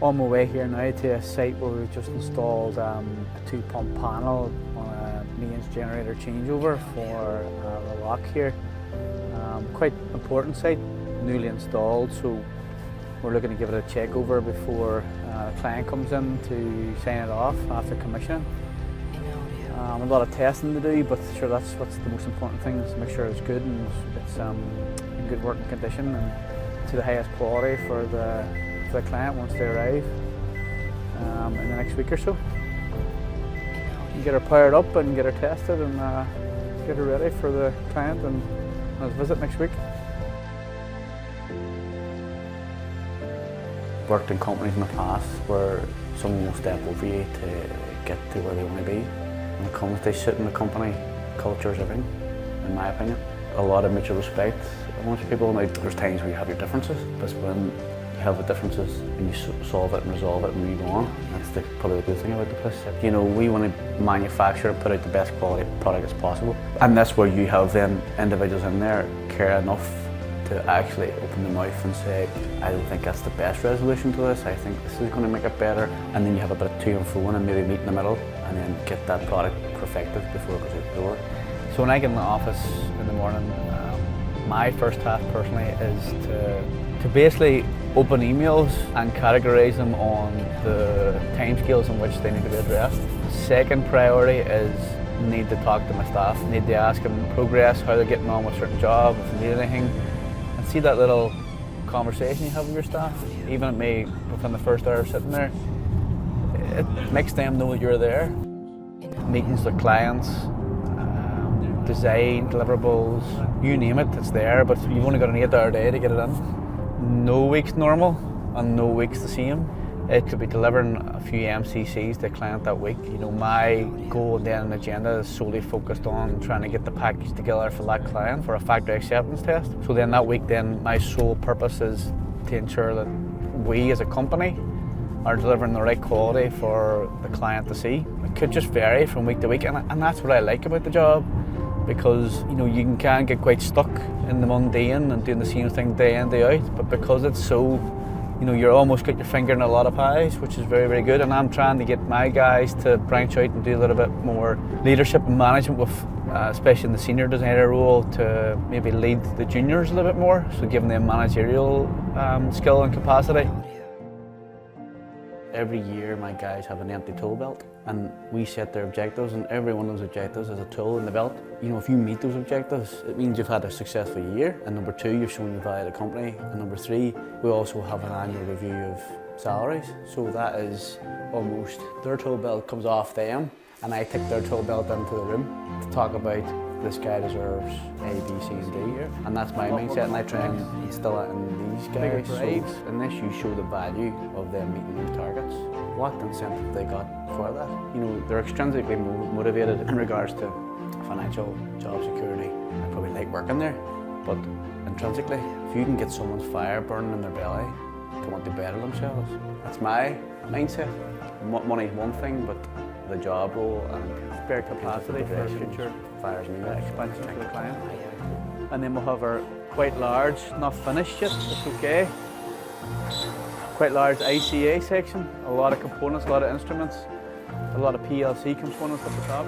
On my way here now to a site where we've just installed a 2-pump panel on a mains generator changeover for the lock here. Quite important site, newly installed, so we're looking to give it a check over before the client comes in to sign it off after commissioning. A lot of testing to do, but sure, that's what's the most important thing, is to make sure it's good and it's in good working condition and to the highest quality for the client once they arrive in the next week or so. And get her powered up and get her tested and get her ready for the client and his visit next week. Worked in companies in the past where someone will step over you to get to where they want to be. When it comes to sitting in the company, culture is everything, in my opinion. A lot of mutual respect amongst people. Now, there's times where you have your differences, but when you have the differences and you solve it and resolve it and move on, that's probably the good thing about the place. You know, we want to manufacture and put out the best quality product as possible. And that's where you have then individuals in there care enough to actually open their mouth and say, I don't think that's the best resolution to this, I think this is going to make it better. And then you have a bit of to and fro and maybe meet in the middle and then get that product perfected before it goes out the door. So when I get in the office in the morning, my first task personally is to basically open emails and categorise them on the timescales in which they need to be addressed. Second priority is need to talk to my staff, need to ask them progress, how they're getting on with certain jobs, if they need anything. And see that little conversation you have with your staff, even at me within the first hour sitting there, it makes them know that you're there. Meetings with clients, design, deliverables, you name it, it's there, but you've only got an 8-hour day to get it in. No week's normal and no week's the same. It could be delivering a few MCCs to a client that week. You know, my goal then and agenda is solely focused on trying to get the package together for that client for a factory acceptance test. So then that week then my sole purpose is to ensure that we as a company are delivering the right quality for the client to see. It could just vary from week to week, and that's what I like about the job, because you know you can get quite stuck in the mundane and doing the same thing day in, day out, but because it's so, you know, you're almost got your finger in a lot of pies, which is very, very good. And I'm trying to get my guys to branch out and do a little bit more leadership and management with, especially in the senior designer role, to maybe lead the juniors a little bit more, so giving them managerial skill and capacity. Every year my guys have an empty tool belt and we set their objectives, and every one of those objectives is a tool in the belt. You know, if you meet those objectives, it means you've had a successful year, and number 2, you've shown your value to the company, and number 3, we also have an annual review of salaries. So that is almost, their tool belt comes off them and I take their tool belt into the room to talk about this guy deserves A, B, C and D here. And that's my mindset, and I try and instill it in these guys. So in this you show the value of them meeting their targets. What incentive they got for that. You know, they're extrinsically motivated in regards to financial, job security. I probably like working there, but intrinsically, if you can get someone's fire burning in their belly to want to better themselves, that's my mindset. Money's one thing, but the job role and spare capacity for future fires me expansion to the client. And then we'll have our quite large, not finished yet, it's okay. Quite large ICA section, a lot of components, a lot of instruments, a lot of PLC components at the top.